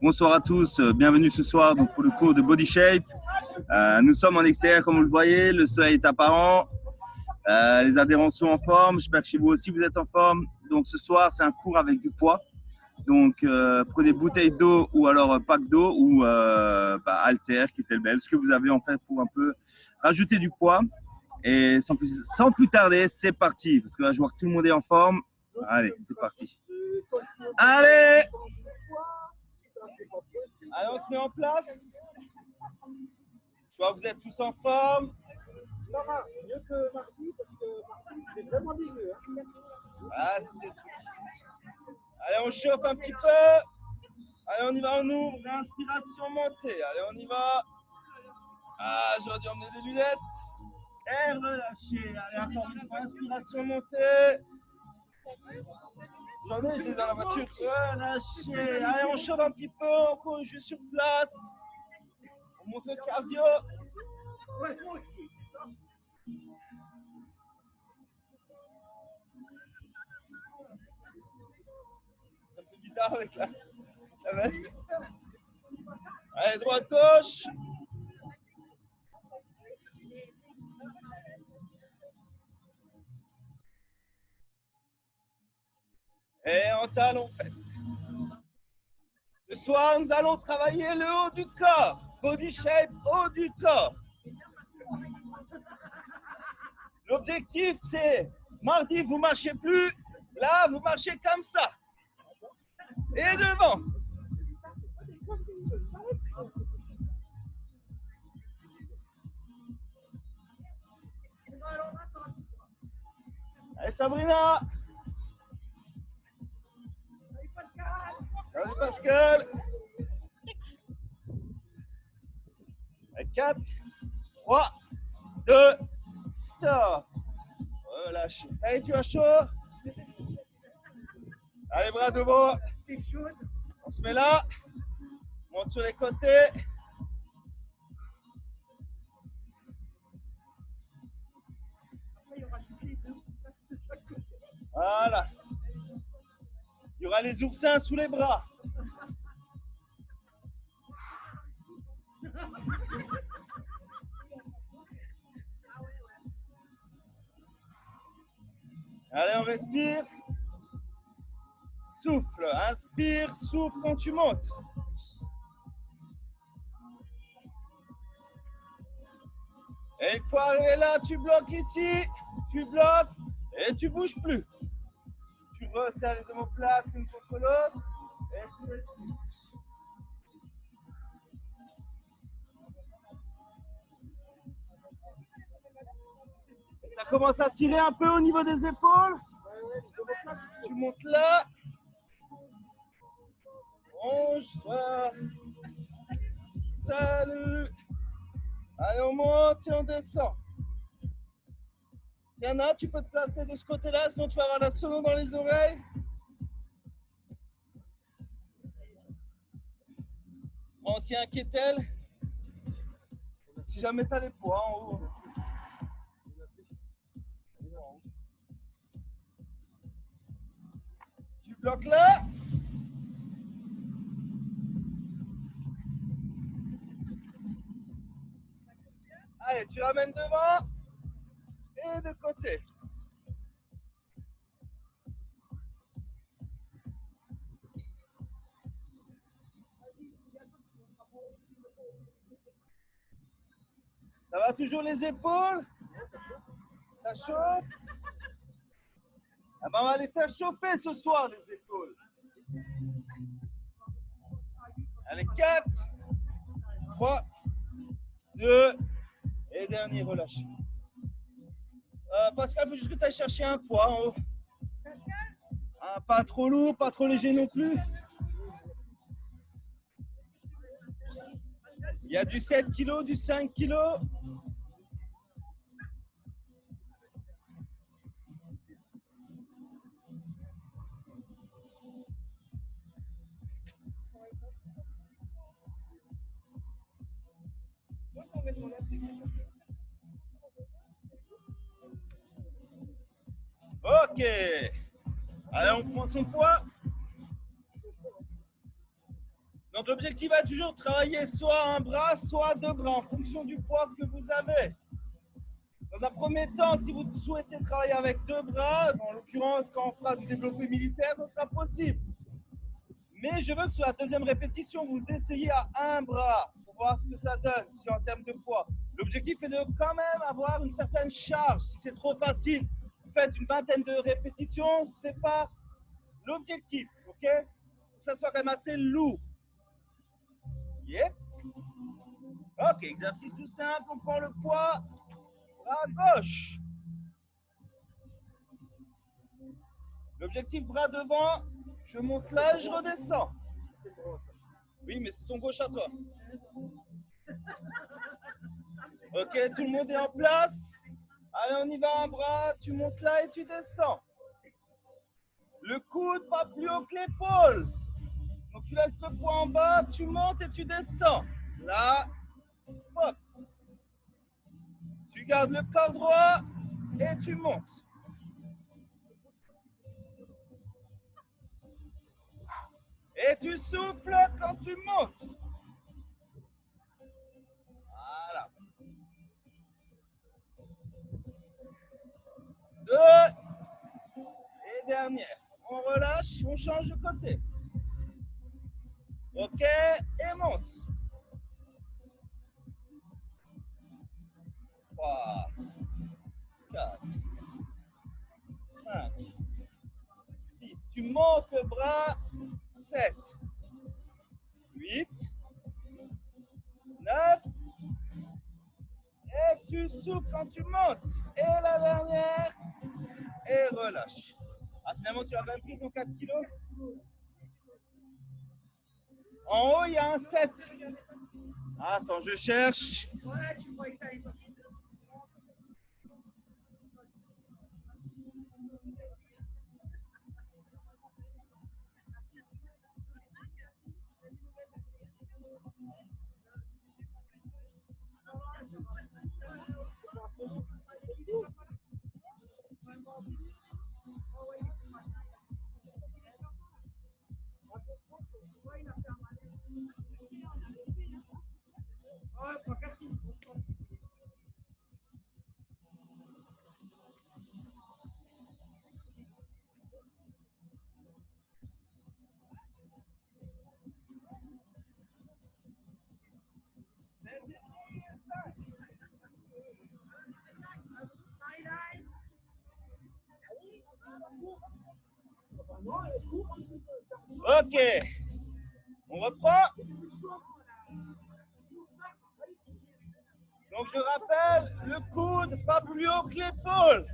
Bonsoir à tous, bienvenue ce soir donc, pour le cours de Body Shape. Nous sommes en extérieur comme vous le voyez, le soleil est apparent, les adhérents sont en forme, j'espère que chez vous aussi vous êtes en forme. Donc ce soir c'est un cours avec du poids, donc prenez bouteille d'eau ou alors pack d'eau ou haltère, kettlebell, ce que vous avez en fait pour un peu rajouter du poids. Et sans plus tarder, c'est parti, parce que là je vois que tout le monde est en forme. Allez, c'est parti. Allez! Allez, on se met en place. Je vois que vous êtes tous en forme. Ça va, mieux que mardi, parce que mardi, c'est vraiment dégueu. Hein. Ah, c'est des trucs. Allez, on chauffe un petit peu. Allez, on y va, on ouvre. Inspiration montée. Allez, on y va. Ah, j'aurais dû emmener des lunettes. Et relâchez. Allez, encore une fois, inspiration montée. J'en ai, je l'ai dans la voiture. Relâchez. Allez, on chauffe un petit peu. On court juste sur place. On monte le cardio. Ouais, moi aussi. Ça me fait bizarre avec la veste. Allez, droite, gauche. Et en talons fesses. Ce soir, nous allons travailler le haut du corps. Body shape, haut du corps. L'objectif, c'est mardi, vous ne marchez plus. Là, vous marchez comme ça. Et devant. Allez, Sabrina. Salut, Pascal. Allez, 4, 3, 2, stop. Relâchez. Ça y est, tu as chaud? Allez, bras devant. On se met là. Monte sur les côtés. Voilà. Il y aura les oursins sous les bras. Allez, on respire. Souffle. Inspire, souffle quand tu montes. Et une fois arrivé là, tu bloques ici. Tu bloques et tu bouges plus. Tu resserres les omoplates l'une contre l'autre. Et tu respires. Ça commence à tirer un peu au niveau des épaules. Tu montes là. Bonjour. Salut. Allez, on monte et on descend. Tiana, tu peux te placer de ce côté-là, sinon tu vas avoir la sono dans les oreilles. Prends aussi un kettle. Si jamais tu as les poids en haut. Tu bloques là. Allez, tu ramènes devant et de côté. Ça va toujours les épaules? Ça chauffe? Ah ben, on va les faire chauffer ce soir, les épaules. Allez, 4, 3, 2, et dernier, relâche. Pascal, il faut juste que tu ailles chercher un poids en haut. Pas trop lourd, pas trop léger non plus. Il y a du 7 kg, du 5 kg. Ok. Allez, on prend son poids. Donc l'objectif va toujours travailler soit un bras, soit deux bras en fonction du poids que vous avez. Dans un premier temps, si vous souhaitez travailler avec deux bras, en l'occurrence quand on fera du développé militaire, ça sera possible. Mais je veux que sur la deuxième répétition, vous essayez à un bras pour voir ce que ça donne si en termes de poids. L'objectif est de quand même avoir une certaine charge. Si c'est trop facile, vous faites une vingtaine de répétitions, ce n'est pas l'objectif, ok? Faut que ça soit quand même assez lourd. Yeah. Ok, exercice tout simple, on prend le poids à gauche. L'objectif bras devant, je monte là et je redescends. Oui, mais c'est ton gauche à toi. Ok, tout le monde est en place. Allez, on y va, un bras, tu montes là et tu descends. Le coude pas plus haut que l'épaule. Donc tu laisses le poids en bas, tu montes et tu descends. Là, hop. Tu gardes le corps droit et tu montes. Et tu souffles quand tu montes. Voilà. 2. Et dernière. On relâche, on change de côté. Ok, et monte. 3, 4, 5, 6. Tu montes le bras. 7, 8, 9. Et tu souffles quand tu montes. Et la dernière. Et relâche. Ah, finalement, tu as quand même pris ton 4 kilos. En haut, il y a un 7. Attends, je cherche. Ok, on reprend. Donc je rappelle, le coude pas plus haut que l'épaule.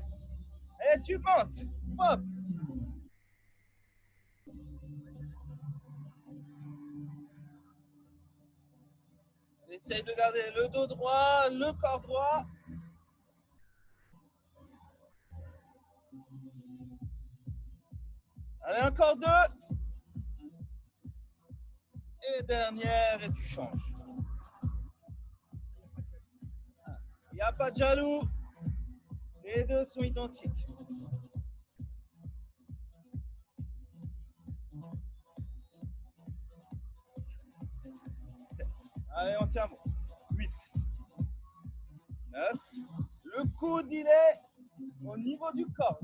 Et tu montes. Hop. Essaye de garder le dos droit, le corps droit. Allez, encore 2. Et dernière, et tu changes. Il n'y a pas de jaloux. Les deux sont identiques. Allez, on tient bon. 8, 9. Le coude, il est au niveau du corps.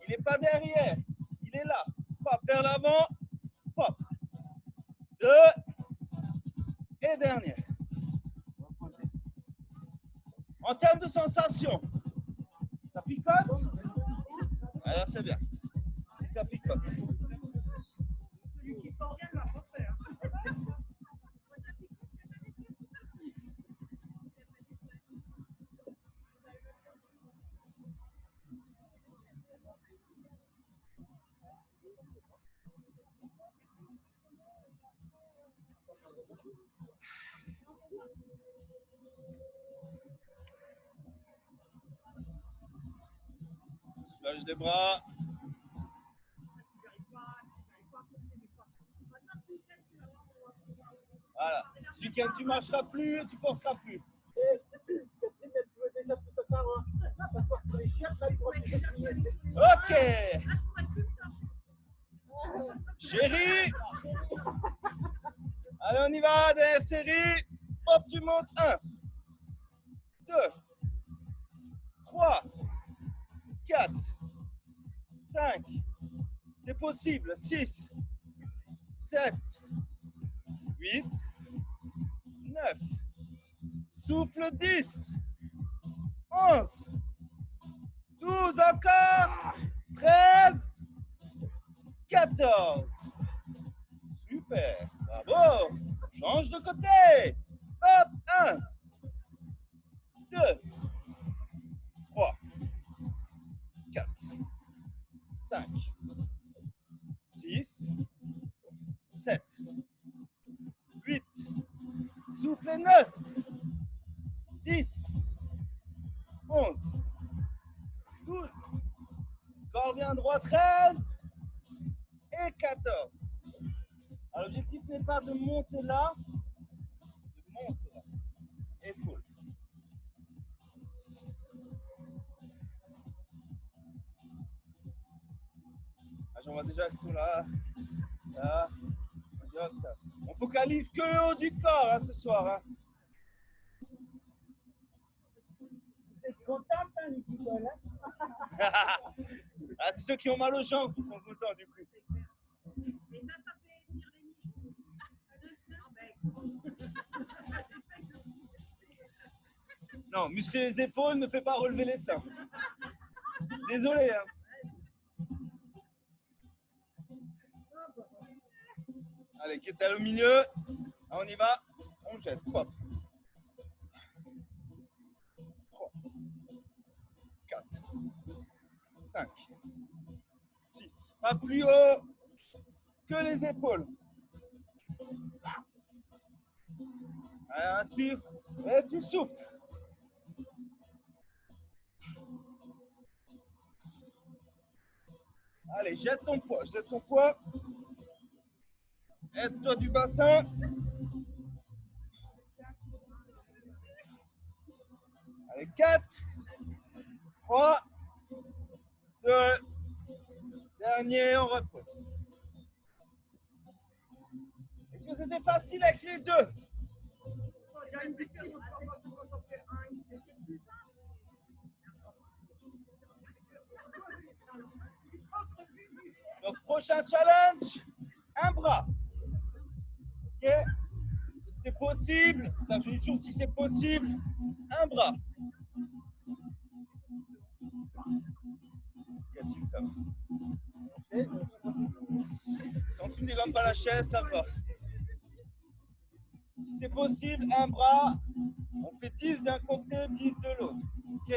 Il n'est pas derrière. Il est là. Pop, vers l'avant. Pop. 2. Et dernière. En termes de sensation, ça picote? Alors c'est bien. Si ça picote. Celui qui sort bien va pas faire. Soulage des bras. Voilà. Ce week-end, tu ne marcheras plus et tu ne porteras plus. Ok. Chérie. Allez, on y va, dernière série. Hop, tu montes. 1, 2, 3, 4, 5. C'est possible. 6, 7, 8, 9. Souffle 10, 11, 12 encore, 13, 14. Super, bravo. Change de côté. Hop, 1, 2, 3, 4, 5, 6, 7, 8. Soufflez 9, 10, 11, 12. Corps bien droit 13 et 14. Alors l'objectif n'est pas de monter là, de monter là. Épaule. Ah, j'en vois déjà qui sont là. Là. On focalise que le haut du corps hein, ce soir. Hein. C'est content, hein, Nicole, hein? Ah, c'est ceux qui ont mal aux jambes qui sont contents du coup. Et ça fait venir les nichons. Non, muscler les épaules ne fait pas relever les seins. Désolé. Hein. Allez, kettle au milieu. On y va. On jette. Hop. 3, 4, 5, 6. Pas plus haut que les épaules. Allez, inspire. Et tu souffles. Allez, jette ton poids. Jette ton poids. Aide-toi du bassin. Allez, 4, 3, 2, dernier, on repose. Est-ce que c'était facile avec les deux? Donc, prochain challenge, un bras. Ok? Si c'est possible, je dis toujours si c'est possible, un bras. Y a-t-il ça? Okay. Quand tu ne dégommes pas la chaise, ça va. Si c'est possible, un bras, on fait 10 d'un côté, 10 de l'autre. Ok?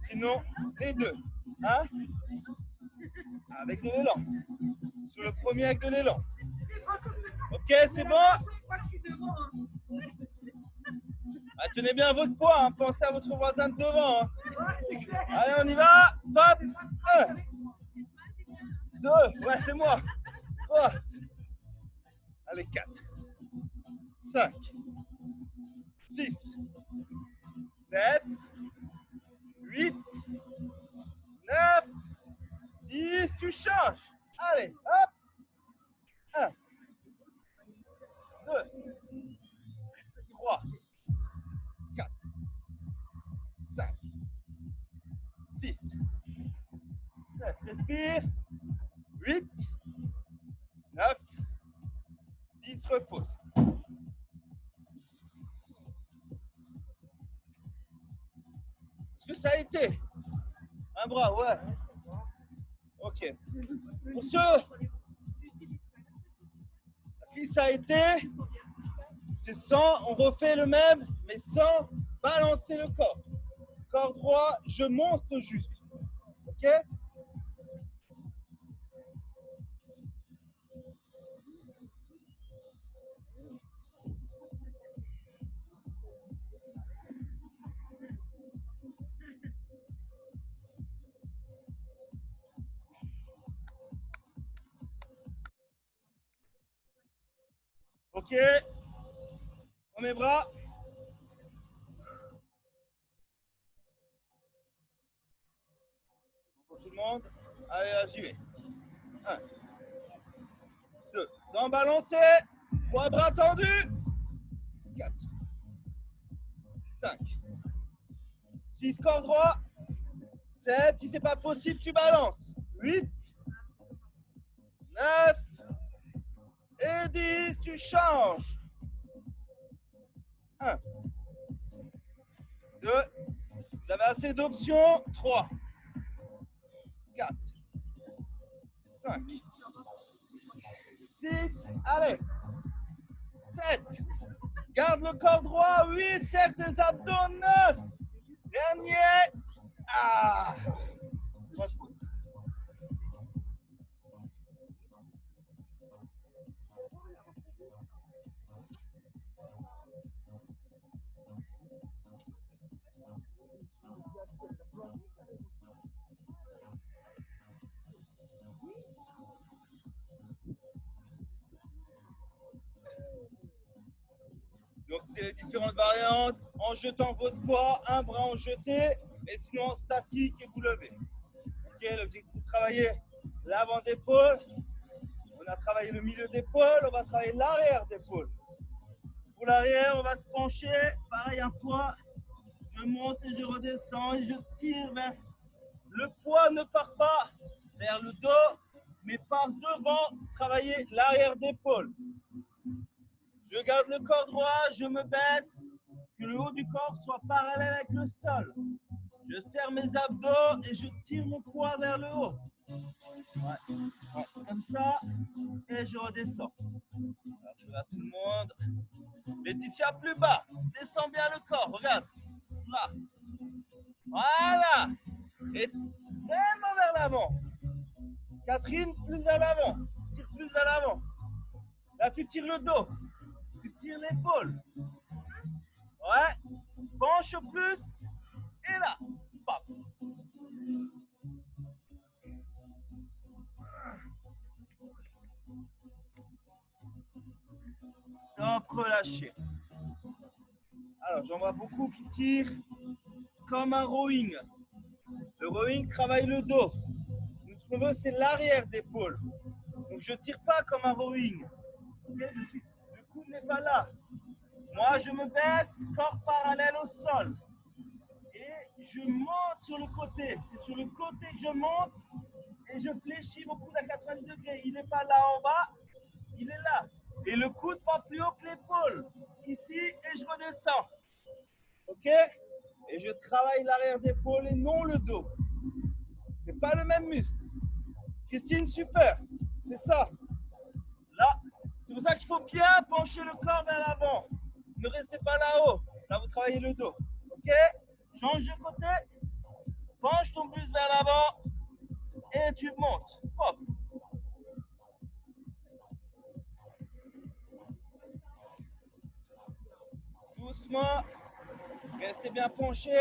Sinon, les deux. Hein? Avec de l'élan. Sur le premier avec de l'élan. Ok, c'est bon? Ah, tenez bien votre poids, hein. Pensez à votre voisin de devant. Hein. Allez, on y va. Hop. 1, 2, ouais, c'est moi. 3. Allez, 4, 5, 6, 7, 8, 9, 10. Tu changes. Allez, hop. 1, 2, 3, 4, 5, 6, 7. Respire. 8, 9, 10. Repose. Est-ce que ça a été? Un bras, ouais. Ok. Pour ceux à qui ça a été, c'est sans, on refait le même, mais sans balancer le corps. Corps droit, je monte juste. Ok? Ok. Dans mes bras. Pour tout le monde. Allez, là, j'y vais. 1, 2. Sans balancer. Poids bras tendus. 4, 5, 6, corps droit, 7, si c'est pas possible, tu balances, 8, 9 et 10, tu changes. 1, 2, vous avez assez d'options, 3, 4, 5, 6, allez, 7, garde le corps droit, 8, serre tes abdos, 9, dernier, ah, repose. Donc, c'est les différentes variantes en jetant votre poids, un bras en jeté et sinon en statique et vous levez. Okay, l'objectif c'est de travailler l'avant d'épaule. On a travaillé le milieu d'épaule, on va travailler l'arrière d'épaule. Pour l'arrière, on va se pencher, pareil un poids. Je monte et je redescends et je tire vers. Le poids ne part pas vers le dos, mais par devant, travailler l'arrière d'épaule. Je garde le corps droit, je me baisse, que le haut du corps soit parallèle avec le sol. Je serre mes abdos et je tire mon poids vers le haut. Ouais, comme ça, et je redescends. Alors, je regarde tout le monde. Laetitia, plus bas. Descends bien le corps, regarde. Là. Voilà. Et vraiment vers l'avant. Catherine, plus vers l'avant. Tire plus vers l'avant. Là, tu tires le dos. Tu tires l'épaule. Ouais. Penche plus. Et là. Pop. Stop, relâchez. Alors, j'en vois beaucoup qui tirent comme un rowing. Le rowing travaille le dos. Donc, ce qu'on veut, c'est l'arrière d'épaule. Donc, je ne tire pas comme un rowing. Okay, le coude n'est pas là. Moi, je me baisse, corps parallèle au sol. Et je monte sur le côté. C'est sur le côté que je monte et je fléchis mon coude à 90 degrés. Il n'est pas là en bas, il est là. Et le coude pas plus haut que l'épaule. Ici, et je redescends. Ok? Et je travaille l'arrière d'épaule et non le dos. C'est pas le même muscle. Christine, super. C'est ça. Là, c'est pour ça qu'il faut bien pencher le corps vers l'avant. Ne restez pas là-haut. Là, vous travaillez le dos. Ok? Change de côté. Penche ton buste vers l'avant. Et tu montes. Hop. Doucement. Restez bien penché.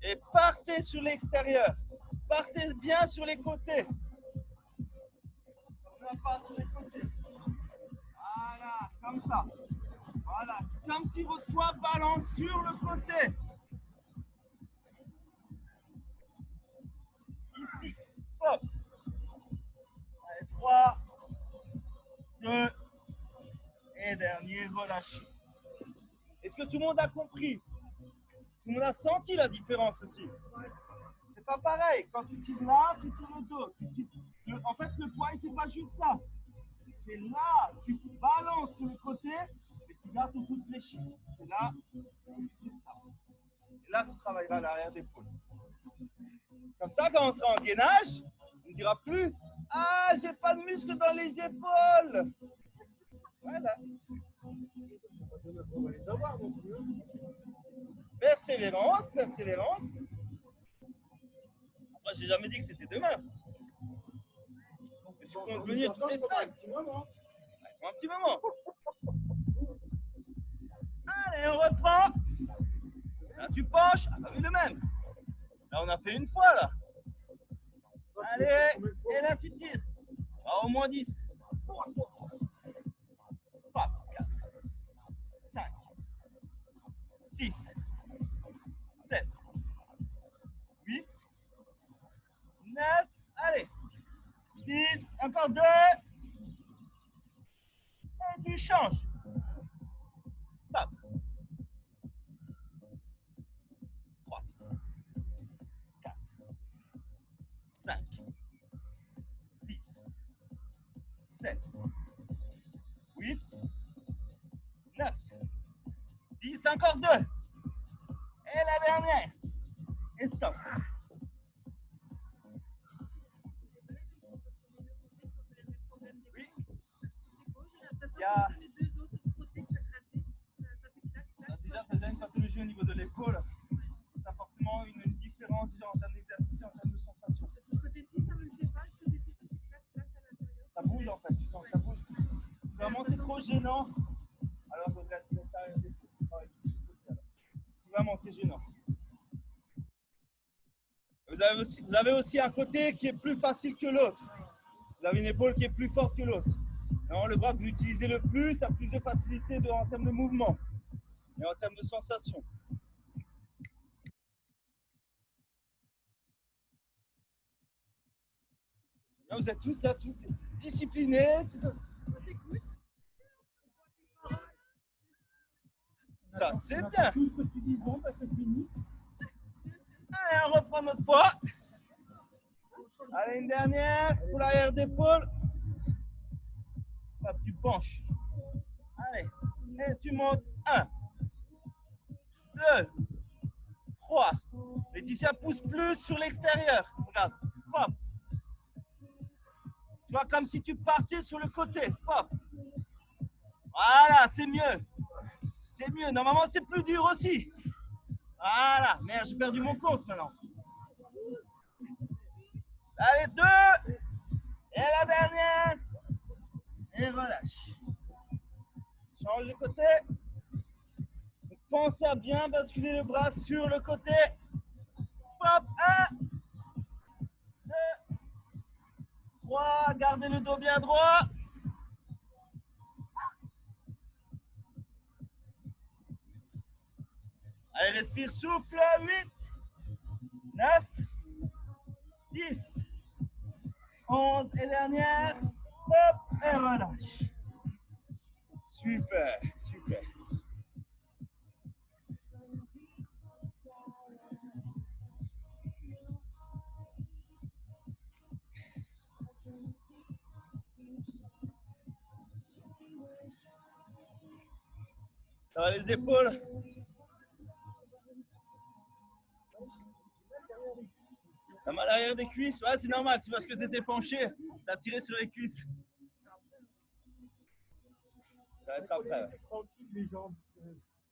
Et partez sur l'extérieur. Partez bien sur les côtés. Sur les côtés. Voilà, comme ça. Voilà, comme si votre poids balance sur le côté. Ici, hop. Allez, 3, 2, et dernier, relâchez. Est-ce que tout le monde a compris? Tout le monde a senti la différence aussi? C'est pas pareil. Quand tu tires là, tu tires le dos. En fait, le poids, il ne fait pas juste ça. C'est là, tu balances sur le côté et tu gardes ton coude fléchi. C'est là, tu fais ça. Et là, tu travailleras l'arrière d'épaule. Comme ça, quand on sera en gainage, on ne dira plus « Ah, j'ai pas de muscle dans les épaules !» Voilà. Persévérance, persévérance. Moi, j'ai jamais dit que c'était demain. Mais tu comptes venir toutes les semaines. Un petit moment. Allez, on reprend. Là, tu penches. Ah, bah oui, le même. Là, on a fait une fois, là. Allez, et là, tu tires. Ah, au moins 10. 3, 4, 5, 6, 7, 8, 9, allez. 10, encore 2. Et tu changes. encore 2. Et la dernière. Et stop. Oui. Il y a... Déjà, tu as déjà une pathologie au niveau de l'épaule. Tu as forcément une différence déjà en termes d'exercice et en termes de sensation. Ce côté-ci, ça me le fait pas. Ce côté-ci, ça me claque à l'intérieur. Ça bouge en fait, tu sens que ça bouge. Si vraiment c'est trop gênant, alors que si vraiment c'est gênant. Vous avez aussi un côté qui est plus facile que l'autre. Vous avez une épaule qui est plus forte que l'autre. Le bras que vous utilisez le plus a plus de facilité en termes de mouvement et en termes de sensation. Là, vous êtes tous là, tous disciplinés. Ça, c'est bien. Tout ce que tu dis, bon, bah, c'est fini. Allez, on reprend notre poids. Allez, une dernière pour l'arrière d'épaule. Hop, tu penches. Allez, et tu montes. 1, 2, 3. Laetitia pousse plus sur l'extérieur. Regarde. Hop. Tu vois, comme si tu partais sur le côté. Hop. Voilà, c'est mieux. C'est mieux. Normalement, c'est plus dur aussi. Voilà. Merde, j'ai perdu mon compte maintenant. Allez, 2. Et la dernière. Et relâche. Change de côté. Pensez à bien basculer le bras sur le côté. Hop, 1, 2, 3. Gardez le dos bien droit. Allez, respire, souffle. 8, 9, 10, 11. Et dernière. Hop, et relâche. Super, super. Ça va les épaules? T'as mal à l'arrière des cuisses? Ouais, c'est normal, c'est parce que tu étais penché. T'as tiré sur les cuisses. Ça va être après. Ouais. Tranquille, les jambes.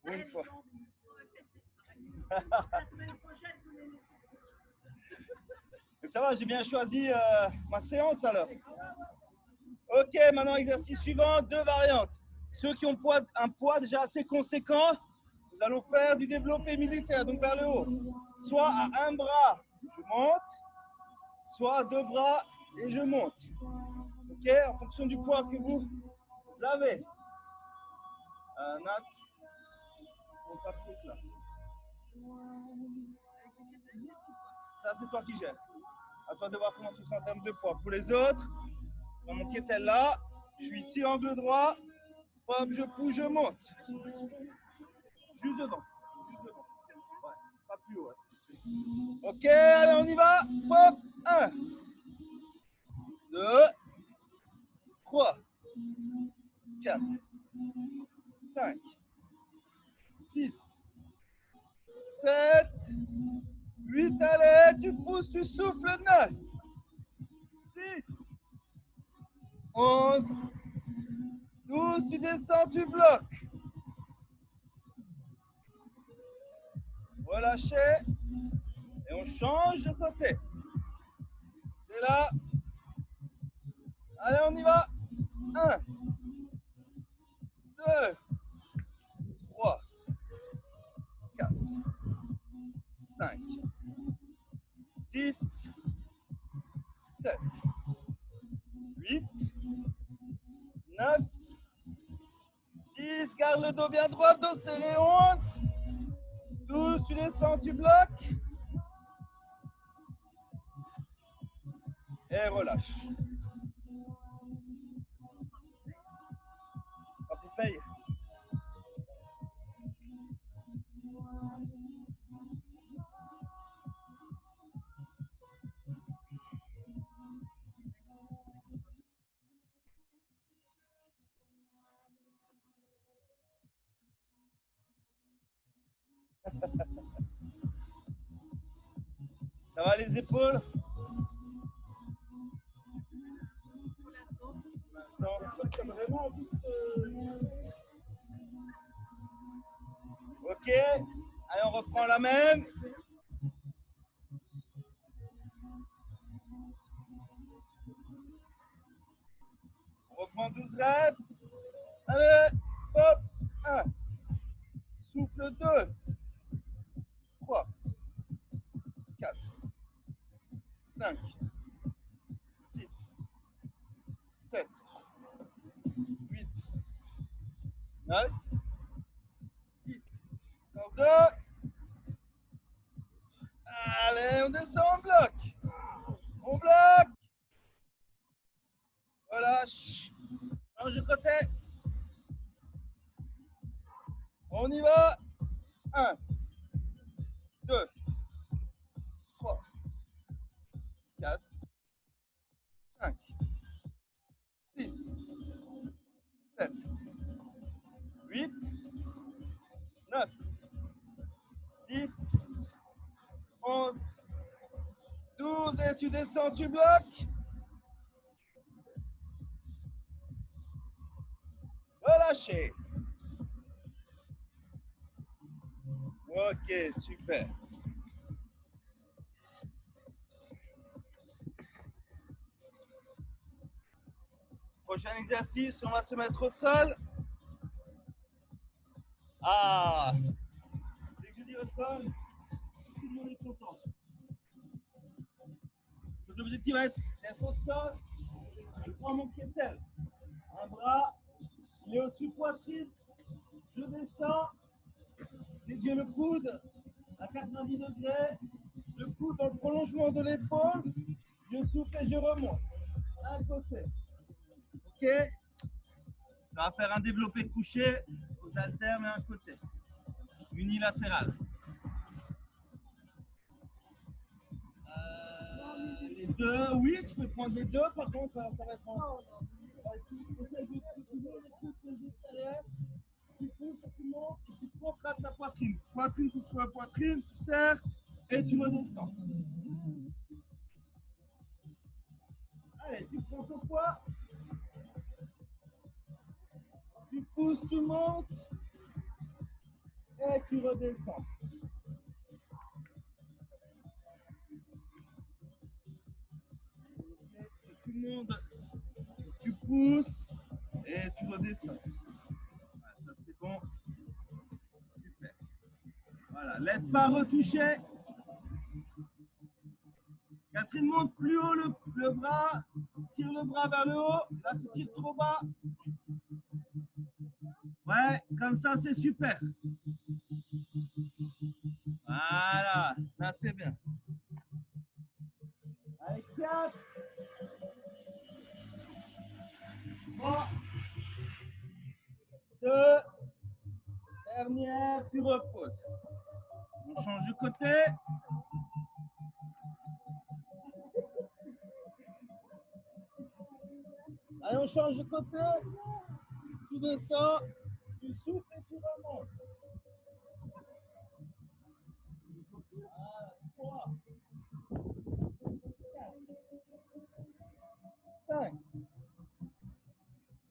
Pour une fois. Donc ça va, j'ai bien choisi ma séance alors. Ok, maintenant exercice suivant, 2 variantes. Ceux qui ont un poids déjà assez conséquent, nous allons faire du développé militaire, donc vers le haut. Soit à un bras, je monte, soit à 2 bras et je monte. Ok, en fonction du poids que vous avez. Nat, on pas trop là. Ça, c'est toi qui gères. À toi de voir comment tu sens en termes de poids. Pour les autres, dans mon kettle là, je suis ici, angle droit. Hop, je pousse, je monte. Juste devant. Juste devant. Ouais, pas plus haut. Ouais. Ok, allez, on y va. Hop, 1, 2, 3, 4, 5, 6, 7, 8, allez, tu pousses, tu souffles, 9, 10, 11, 12, tu descends, tu bloques. Relâchez. Et on change de côté. C'est là. Allez, on y va. 1, 2, 3, 4, 5, 6, 7, 8, 9, 10. Garde le dos bien droit, dos serré. 11, 12, tu descends, tu bloques. Et relâche. Ça vous paye. Ça va les épaules? Pour l'instant. Ça, t'as vraiment envie de... Ok. Allez, on reprend la même. On reprend 12 reps. Allez, hop. 1. Souffle 2. 3. 4. 5. 6. 7. 8. 9. 10. Encore 2. Allez, on descend, on bloque. On bloque. Relâche. Change de côté. On y va. 1, 2, 3, 4, 5, 6, 7, 8, 9, 10, 11, 12 et tu descends, tu bloques. Relâchez. Ok, super. Prochain exercice, on va se mettre au sol. Ah, dès que je dis au sol, tout le monde est content. Donc, l'objectif va être d'être au sol. Je prends mon kettlebell. Un bras, il est au-dessus poitrine. Je descends. Dès que j'ai le coude à 90 degrés, le coude dans le prolongement de l'épaule, je souffle et je remonte. Un côté. Ok? Ça va faire un développé couché aux haltères, mais un côté. Unilatéral. Les deux, oui, tu peux prendre les deux, par contre, ça va paraître en. Essaye de trouver les coudes sur les extérieurs. Tu pousses, tu montes et tu contractes la poitrine. Poitrine contre la poitrine, tu serres et tu redescends. Allez, tu prends ton poids. Tu pousses, tu montes et tu redescends. Et tout le monde, tu pousses et tu redescends. Voilà, ça c'est bon. Super. Voilà, laisse pas retoucher. Catherine, monte plus haut le bras. Tire le bras vers le haut. Là, tu tires trop bas. Ouais, comme ça, c'est super. Voilà, là, c'est bien. Allez, 4. 3. 2. Dernière, tu reposes. On change de côté. Allez, on change de côté. Tu descends, tu souffles et tu remontes. Voilà, 3, 4, 5,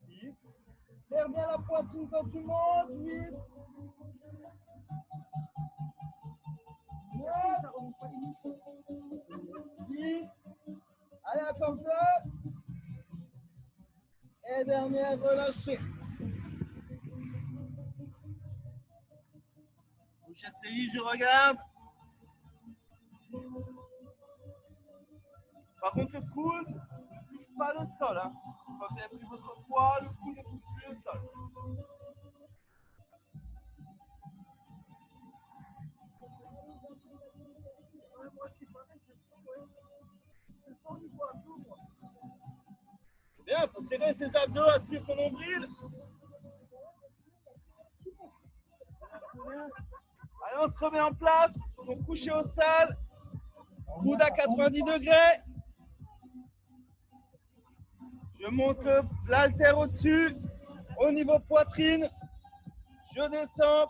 6. Serre bien la poitrine quand tu montes. 8. 9. 10. Allez, encore 2. Et dernière, relâchez. Prochaine série, je regarde. Par contre, le coude ne touche pas le sol. Hein. Quand vous avez pris votre poids, le coude ne touche plus le sol. Bien, il faut serrer ses abdos, aspirer son nombril. Allez, on se remet en place. Donc, couché au sol. Coude à 90 degrés. Je monte l'haltère au-dessus. Au niveau poitrine. Je descends.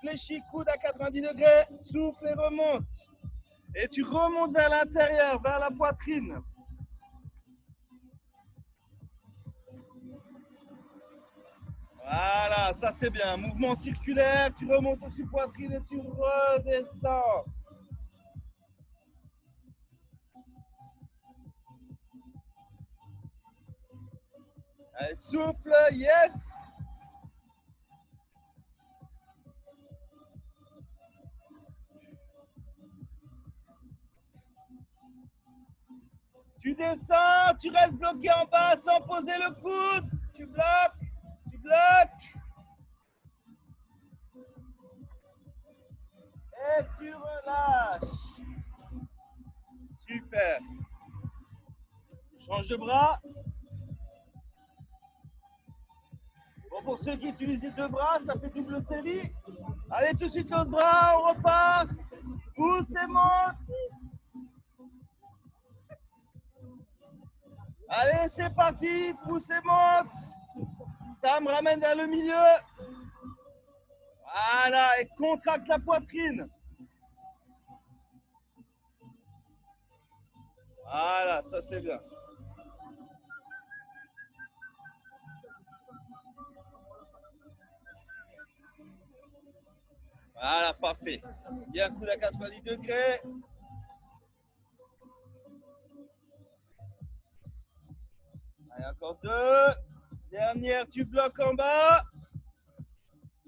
fléchis, coude à 90 degrés, souffle et remonte. Et tu remontes vers l'intérieur, vers la poitrine. Voilà, ça c'est bien. Mouvement circulaire, tu remontes aussi poitrine et tu redescends. Allez, souffle, yes. Tu descends, tu restes bloqué en bas sans poser le coude. Tu bloques, tu bloques. Et tu relâches. Super. Change de bras. Bon, pour ceux qui utilisent les deux bras, ça fait double série. Allez, tout de suite l'autre bras, on repart. Pousse et monte. Allez, c'est parti. Pousse et monte. Ça me ramène vers le milieu. Voilà, et contracte la poitrine. Voilà, ça c'est bien. Voilà, parfait. Bien, coude à 90 degrés. Allez, encore deux. Dernière, tu bloques en bas.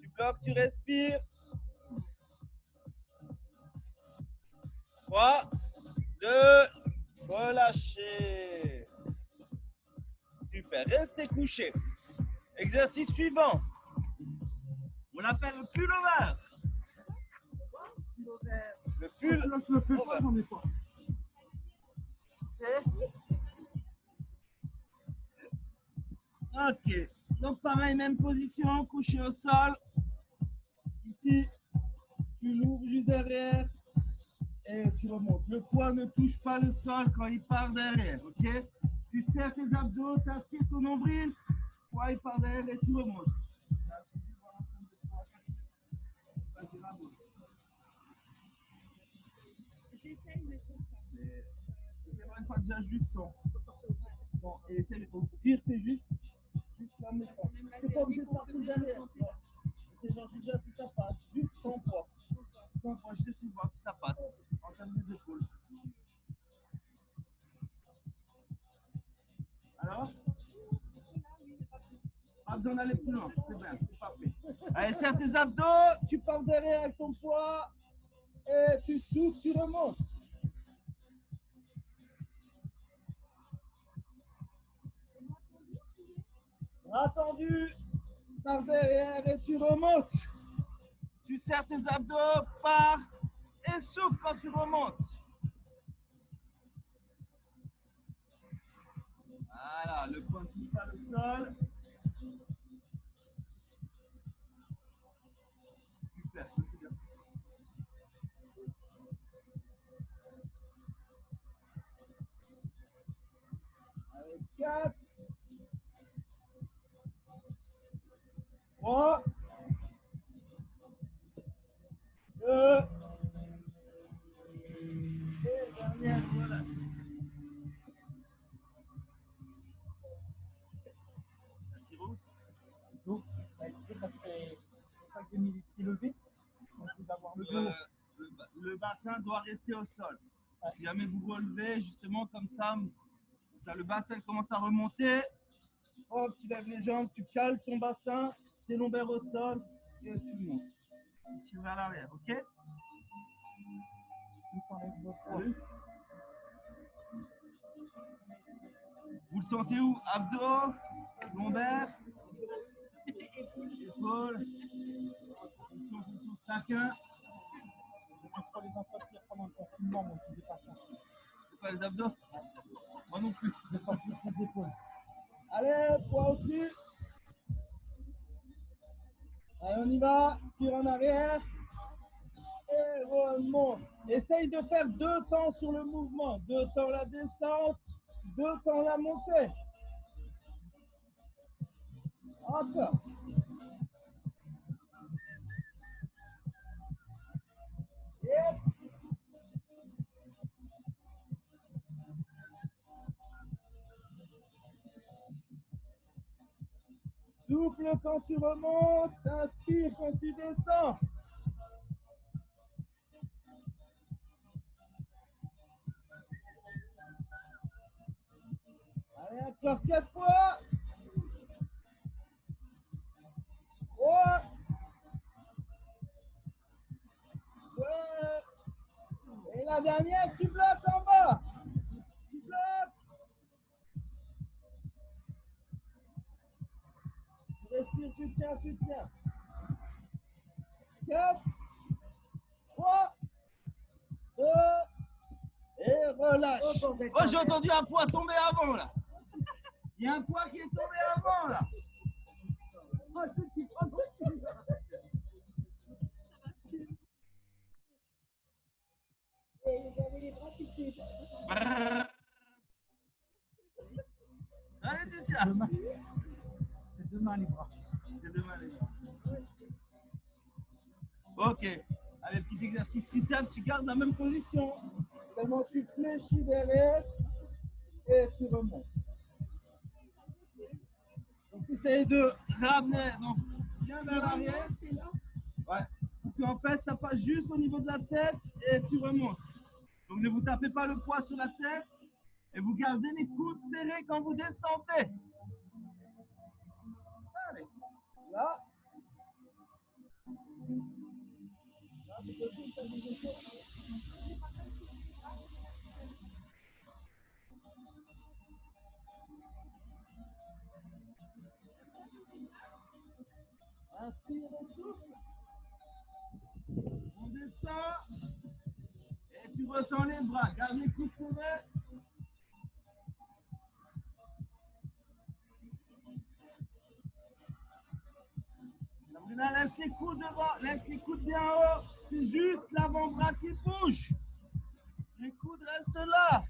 Tu bloques, tu respires. 3, 2, relâchez. Super, restez couché. Exercice suivant. On l'appelle le pullover. Le pull. Là, je le fais pas, j'en ai pas. Ok. Donc pareil, même position, couché au sol. Ici, tu l'ouvres juste derrière et tu remontes. Le poids ne touche pas le sol quand il part derrière, ok? Tu serres tes abdos, tu aspires ton nombril, le poids il part derrière et tu remontes. J'essaye, mais je pense pas. C'est une fois déjà juste 100. Et essaye, au pire, c'est juste là, mais 100. Même la Tu n'es pas obligé dernière de qu'on partir faisait, je derrière. sentais. C'est genre, je dis si ça passe. Juste 100 poids. 100 poids, je te suis voir si ça passe. En termes des épaules. Alors? Pas besoin d'aller plus loin, c'est bien, c'est parfait. Allez, serre tes abdos, tu pars derrière avec ton poids et tu souffles, tu remontes. Bras tendu, par derrière et tu remontes. Tu serres tes abdos, pars et souffle quand tu remontes. Voilà, le poing ne touche pas le sol. Super, c'est bien. Allez, 4, 3, 2, et dernière, voilà. Donc, ça fait 5 minutes élevé. Donc, c'est d'avoir le dos. Le bassin doit rester au sol. Si jamais vous relevez, justement comme ça, le bassin commence à remonter. Hop, tu lèves les jambes, tu cales ton bassin, tes lombaires au sol et tu montes. Tu tires vers l'arrière, ok? Oui. Vous le sentez où? Abdos, lombaires, épaules. Position de chacun. Pour les entretiens pendant le confinement, moi, je ne pas ça. C'est pas les abdos? Moi non plus. Je sens plus les épaules. Allez, poids au-dessus. Allez, on y va. Tire en arrière. Et remonte. Essaye de faire 2 temps sur le mouvement. 2 temps la descente, 2 temps la montée. Encore. Souffle quand tu remontes, inspire quand tu descends. Allez, encore 4 fois. 3. 2. Et la dernière, tu bloques en bas. Tu bloques. Tu respires, tu tiens, tu tiens. 4, 3, 2, et relâche. Oh, j'ai entendu un poids tomber avant là. Il y a un poids qui est tombé avant là. Allez, Lucia. C'est demain les bras. C'est demain les gars. Ok. Allez, petit exercice triceps, tu gardes la même position. Seulement tu fléchis derrière et tu remontes. Donc essaye de ramener donc, bien vers l'arrière. Ouais. Pour qu'en fait ça passe juste au niveau de la tête et tu remontes. Donc ne vous tapez pas le poids sur la tête et vous gardez les coudes serrés quand vous descendez. Allez. Là. Inspire et souffle. On descend et tu retends les bras. Garde les coudes serrés. Sabrina, laisse les coudes devant, laisse les coudes bien haut. C'est juste l'avant-bras qui bouge. Les coudes restent là.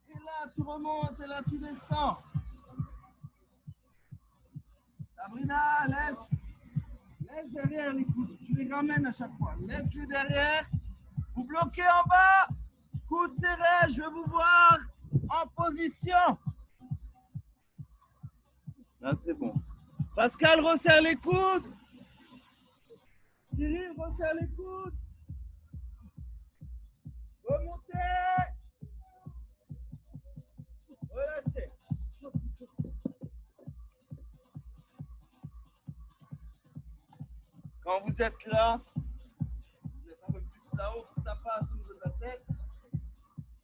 Et là, tu remontes et là, tu descends. Sabrina, laisse derrière les coudes. Tu les ramènes à chaque fois. Laisse-les derrière. Vous bloquez en bas. Coudes serrés. Je veux vous voir en position. Là, c'est bon. Pascal, resserre les coudes. Cyril, resserre les coudes. Remontez. Relâchez. Quand vous êtes là, vous êtes un peu plus là-haut, pour ta face au niveau de la tête.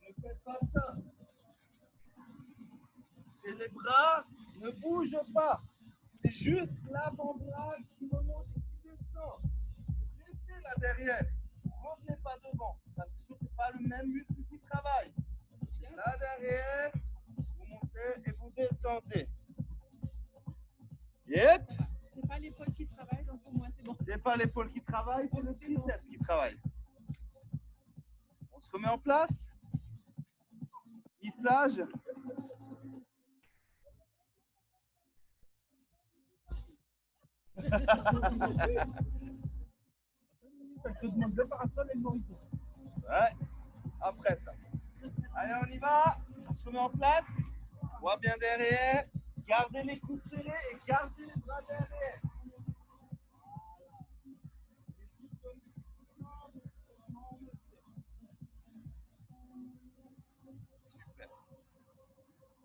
Ne faites pas ça. Et les bras ne bougent pas. C'est juste l'avant-bras qui remonte et qui descend. Laissez là derrière. Ne revenez pas devant. Parce que ce n'est pas le même muscle qui travaille. Là derrière, vous montez et vous descendez. Yep. C'est pas l'épaule qui travaille, donc pour moi c'est bon. C'est pas l'épaule qui travaille, c'est le triceps qui travaille. On se remet en place. Mise plage. Elle te demande le parasol et le morito. Ouais, après ça. Allez, on y va. On se remet en place. Voix bien derrière. Gardez les coudes serrés et gardez les bras derrière. Super.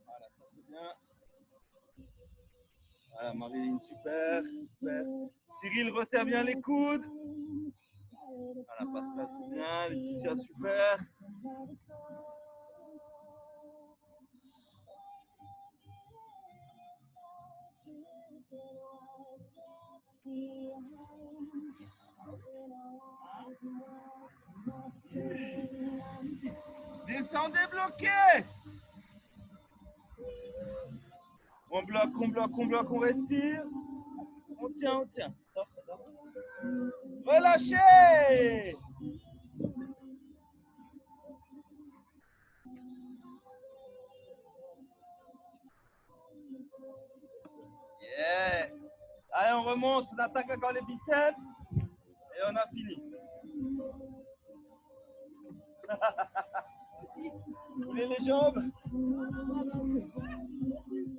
Voilà, ça c'est bien. Voilà, Marilyn, super, super. Cyril, resserre bien les coudes. Voilà, Pascal, c'est bien. Laetitia, super. Si. Descendez bloqué. On bloque, on bloque, on bloque, on respire. On tient, on tient. Relâchez. Yes. Allez, on remonte, on attaque encore les biceps. Et on a fini. Vous voulez les jambes?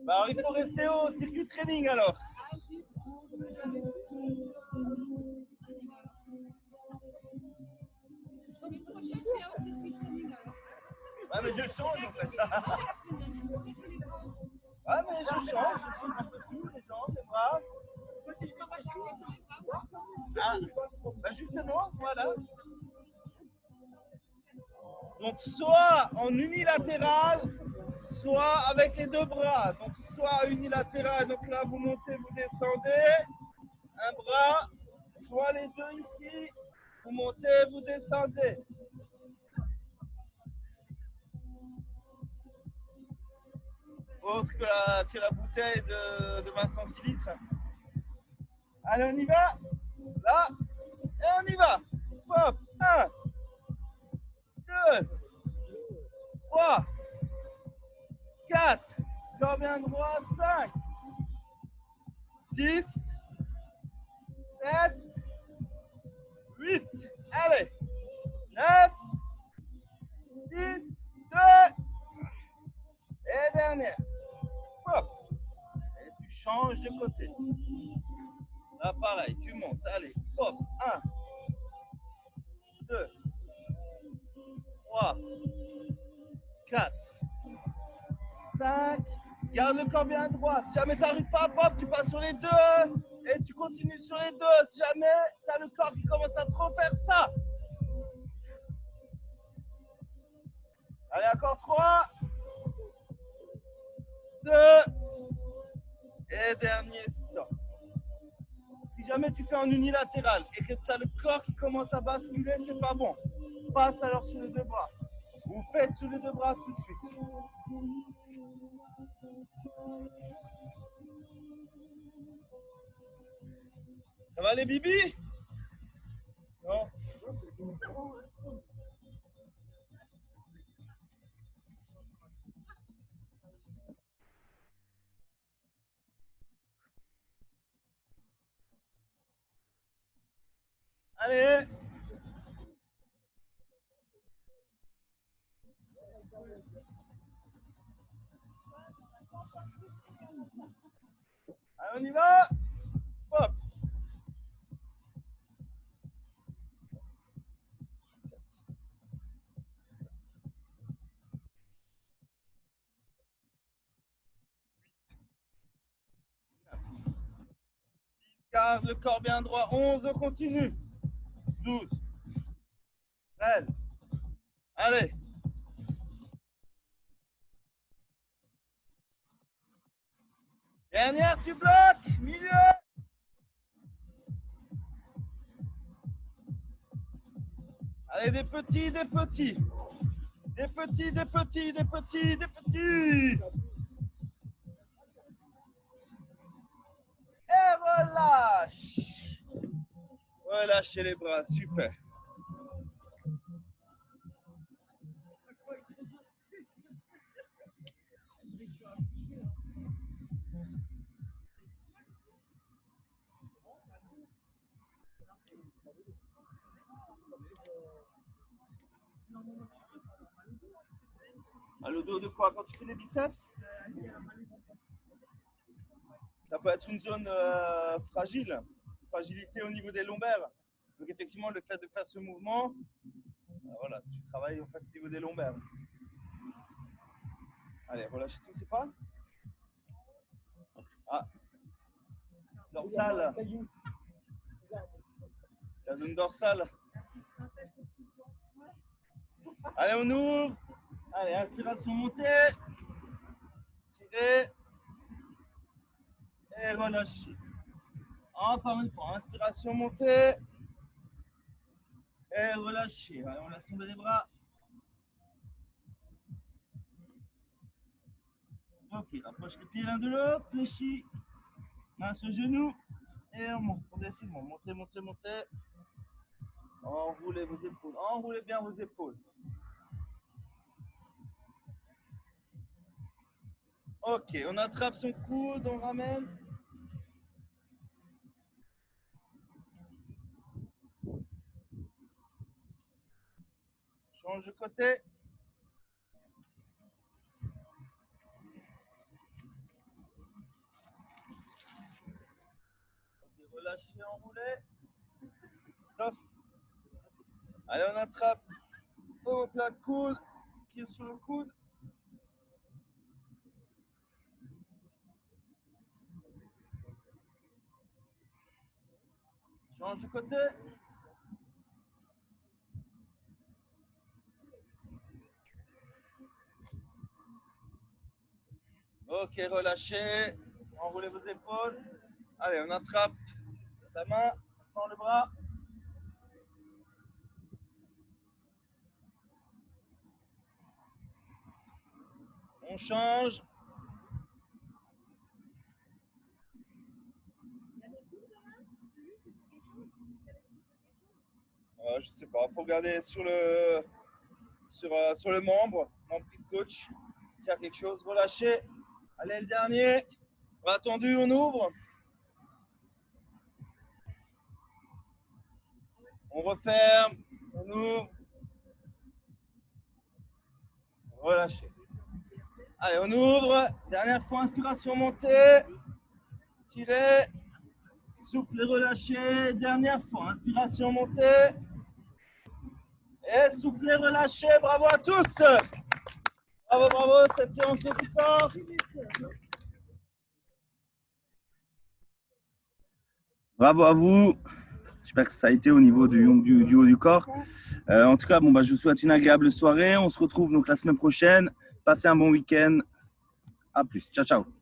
Bah alors il faut rester au circuit training alors. Semaine prochaine, tu es au circuit training alors. Ouais, mais je change en fait. Ah, la semaine dernière, tu fais les bras. Ouais, mais je change un peu tout, les jambes, les bras. Parce que je t'envoie chaque fois sur les bras. Ah, bah justement, voilà. Donc, soit en unilatéral, soit avec les deux bras. Donc, soit unilatéral, donc là, vous montez, vous descendez, un bras, soit les deux ici, vous montez, vous descendez. Autre que la bouteille de 20 centilitres. Allez, on y va. Là, et on y va. Hop, 1, 2, 3, 4, corps bien droit, 5, 6, 7, 8, allez, 9, 10, 2, et dernière. Hop, et tu changes de côté. Là, pareil, tu montes, allez, hop, 1, 2, 3, 4, 5, garde le corps bien droit. Si jamais tu n'arrives pas, hop, tu passes sur les deux et tu continues sur les deux. Si jamais tu as le corps qui commence à trop faire ça. Allez, encore 3, 2, et dernier stop. Si jamais tu fais en unilatéral et que tu as le corps qui commence à basculer, c'est pas bon. Passe alors sur les deux bras. Vous faites sur les deux bras tout de suite. Ça va les bibis? Non? Allez! Allez, on y va! Hop! Garde le corps bien droit. 11, on continue. 12, 13. Allez. Dernière, tu bloques. Milieu. Allez, des petits, des petits. Des petits, des petits, des petits, des petits. Et relâche. Relâchez les bras, super. Le dos de quoi? Quand tu fais des biceps? Ça peut être une zone fragile, fragilité au niveau des lombaires. Donc effectivement, le fait de faire ce mouvement, voilà, tu travailles en fait au niveau des lombaires. Allez, relâchez tout, c'est quoi? Ah, dorsale. C'est la zone dorsale. Allez, on ouvre. Allez, inspiration montée. Tirez. Et relâchez. Encore une fois, inspiration montée. Et relâchez. Allez, on laisse tomber les bras. Ok, rapproche les pieds l'un de l'autre, fléchis. Main sur genou. Et on monte, on descend. Montez, montez, montez. Enroulez vos épaules. Enroulez bien vos épaules. Ok, on attrape son coude, on ramène. Change de côté. relâchez, enroulez. Stop. Allez, on attrape. Omoplate coude. Tire sur le coude. Change de côté. Ok, relâchez. Enroulez vos épaules. Allez, on attrape sa main dans le bras. On change. Je sais pas, faut regarder sur le membre de coach. S'il y a quelque chose, relâchez. Allez, le dernier. Bras tendu, on ouvre. On referme, on ouvre. Relâchez. Allez, on ouvre. Dernière fois, inspiration montée. Tirez. Soufflez, relâchez. Dernière fois, inspiration montée. Et soufflez, relâchez. Bravo à tous. Bravo, bravo. Cette séance est tout temps. Bravo à vous. J'espère que ça a été au niveau du haut du corps. En tout cas, je vous souhaite une agréable soirée. On se retrouve donc la semaine prochaine. Passez un bon week-end. À plus. Ciao, ciao.